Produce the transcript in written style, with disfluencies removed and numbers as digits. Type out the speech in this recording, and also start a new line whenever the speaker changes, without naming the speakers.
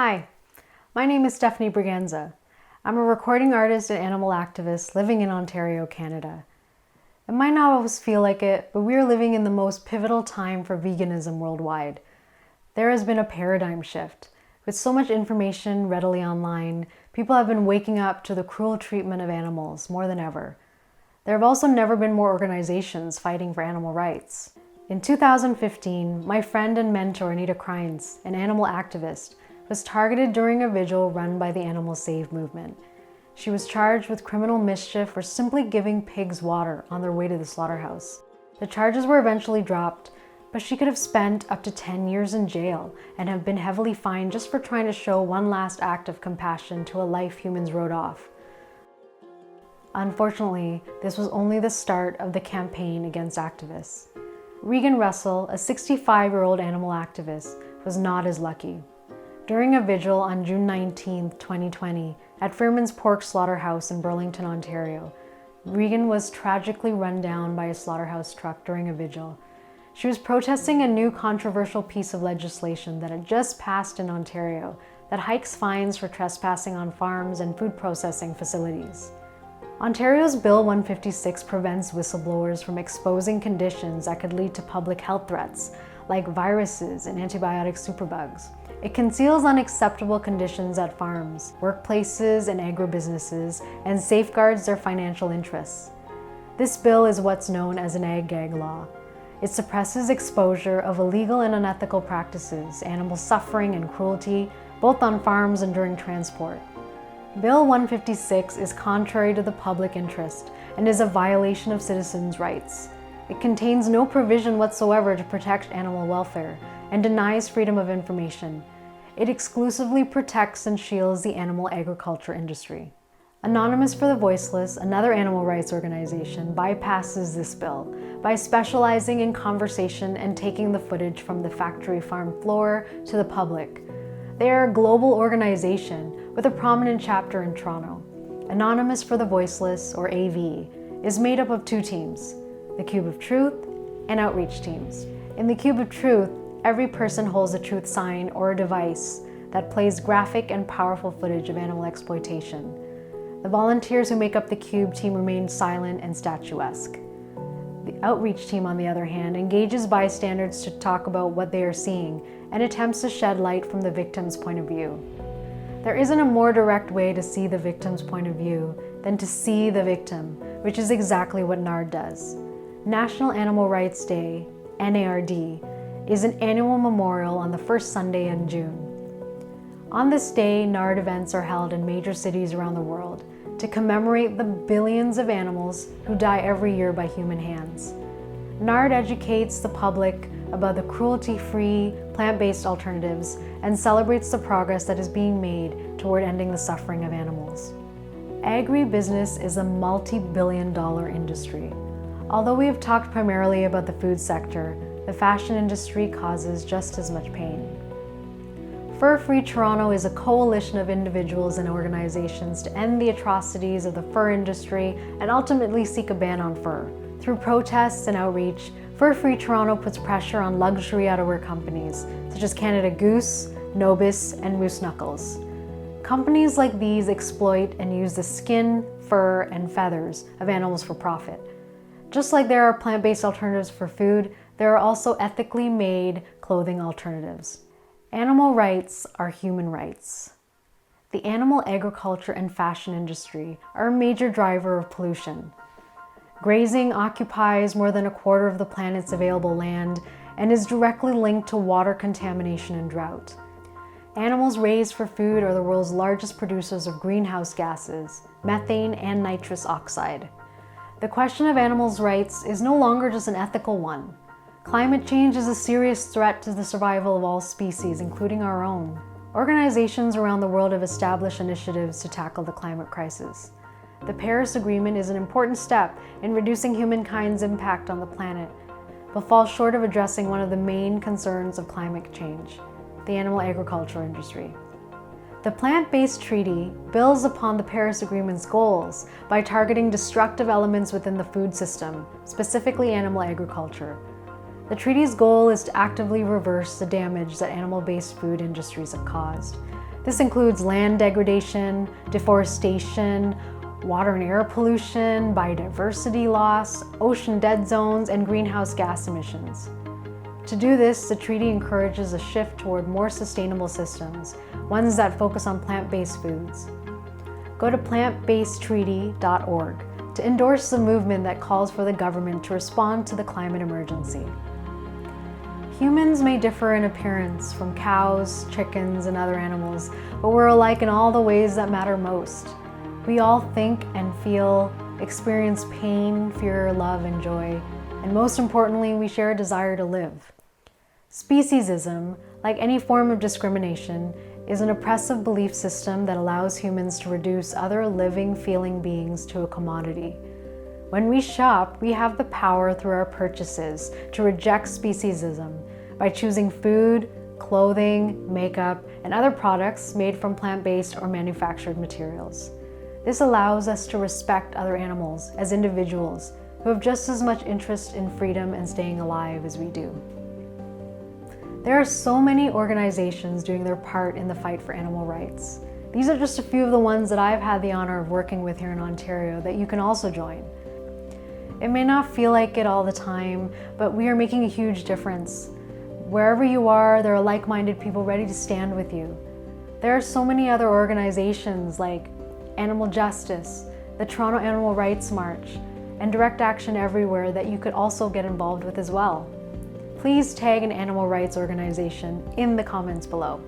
Hi, my name is Stephanie Braganza. I'm a recording artist and animal activist living in Ontario, Canada. It might not always feel like it, but we are living in the most pivotal time for veganism worldwide. There has been a paradigm shift. With so much information readily online, people have been waking up to the cruel treatment of animals more than ever. There have also never been more organizations fighting for animal rights. In 2015, my friend and mentor Anita Krines, an animal activist, was targeted during a vigil run by the Animal Save movement. She was charged with criminal mischief for simply giving pigs water on their way to the slaughterhouse. The charges were eventually dropped, but she could have spent up to 10 years in jail and have been heavily fined just for trying to show one last act of compassion to a life humans wrote off. Unfortunately, this was only the start of the campaign against activists. Regan Russell, a 65-year-old animal activist, was not as lucky. During a vigil on June 19, 2020, at Fairman's Pork Slaughterhouse in Burlington, Ontario, Regan was tragically run down by a slaughterhouse truck during a vigil. She was protesting a new controversial piece of legislation that had just passed in Ontario that hikes fines for trespassing on farms and food processing facilities. Ontario's Bill 156 prevents whistleblowers from exposing conditions that could lead to public health threats, like viruses and antibiotic superbugs. It conceals unacceptable conditions at farms, workplaces, and agribusinesses, and safeguards their financial interests. This bill is what's known as an ag-gag law. It suppresses exposure of illegal and unethical practices, animal suffering and cruelty, both on farms and during transport. Bill 156 is contrary to the public interest and is a violation of citizens' rights. It contains no provision whatsoever to protect animal welfare and denies freedom of information. It exclusively protects and shields the animal agriculture industry. Anonymous for the Voiceless, another animal rights organization, bypasses this bill by specializing in conversation and taking the footage from the factory farm floor to the public. They are a global organization with a prominent chapter in Toronto. Anonymous for the Voiceless, or AV, is made up of two teams, the Cube of Truth and outreach teams. In the Cube of Truth, every person holds a truth sign or a device that plays graphic and powerful footage of animal exploitation. The volunteers who make up the Cube team remain silent and statuesque. The outreach team, on the other hand, engages bystanders to talk about what they are seeing and attempts to shed light from the victim's point of view. There isn't a more direct way to see the victim's point of view than to see the victim, which is exactly what NARD does. National Animal Rights Day, NARD, is an annual memorial on the first Sunday in June. On this day, NARD events are held in major cities around the world to commemorate the billions of animals who die every year by human hands. NARD educates the public about the cruelty-free, plant-based alternatives and celebrates the progress that is being made toward ending the suffering of animals. Agribusiness is a multi-billion-dollar industry. Although we have talked primarily about the food sector, the fashion industry causes just as much pain. FurFree Toronto is a coalition of individuals and organizations to end the atrocities of the fur industry and ultimately seek a ban on fur. Through protests and outreach, FurFree Toronto puts pressure on luxury outerwear companies such as Canada Goose, Nobis, and Moose Knuckles. Companies like these exploit and use the skin, fur, and feathers of animals for profit. Just like there are plant-based alternatives for food, there are also ethically made clothing alternatives. Animal rights are human rights. The animal agriculture and fashion industry are a major driver of pollution. Grazing occupies more than a quarter of the planet's available land and is directly linked to water contamination and drought. Animals raised for food are the world's largest producers of greenhouse gases, methane, and nitrous oxide. The question of animals' rights is no longer just an ethical one. Climate change is a serious threat to the survival of all species, including our own. Organizations around the world have established initiatives to tackle the climate crisis. The Paris Agreement is an important step in reducing humankind's impact on the planet, but falls short of addressing one of the main concerns of climate change, the animal agriculture industry. The plant-based treaty builds upon the Paris Agreement's goals by targeting destructive elements within the food system, specifically animal agriculture. The treaty's goal is to actively reverse the damage that animal-based food industries have caused. This includes land degradation, deforestation, water and air pollution, biodiversity loss, ocean dead zones, and greenhouse gas emissions. To do this, the treaty encourages a shift toward more sustainable systems, ones that focus on plant-based foods. Go to plantbasedtreaty.org to endorse the movement that calls for the government to respond to the climate emergency. Humans may differ in appearance from cows, chickens, and other animals, but we're alike in all the ways that matter most. We all think and feel, experience pain, fear, love, and joy, and most importantly, we share a desire to live. Speciesism, like any form of discrimination, is an oppressive belief system that allows humans to reduce other living, feeling beings to a commodity. When we shop, we have the power through our purchases to reject speciesism by choosing food, clothing, makeup, and other products made from plant-based or manufactured materials. This allows us to respect other animals as individuals who have just as much interest in freedom and staying alive as we do. There are so many organizations doing their part in the fight for animal rights. These are just a few of the ones that I've had the honor of working with here in Ontario that you can also join. It may not feel like it all the time, but we are making a huge difference. Wherever you are, there are like-minded people ready to stand with you. There are so many other organizations like Animal Justice, the Toronto Animal Rights March, and Direct Action Everywhere that you could also get involved with as well. Please tag an animal rights organization in the comments below.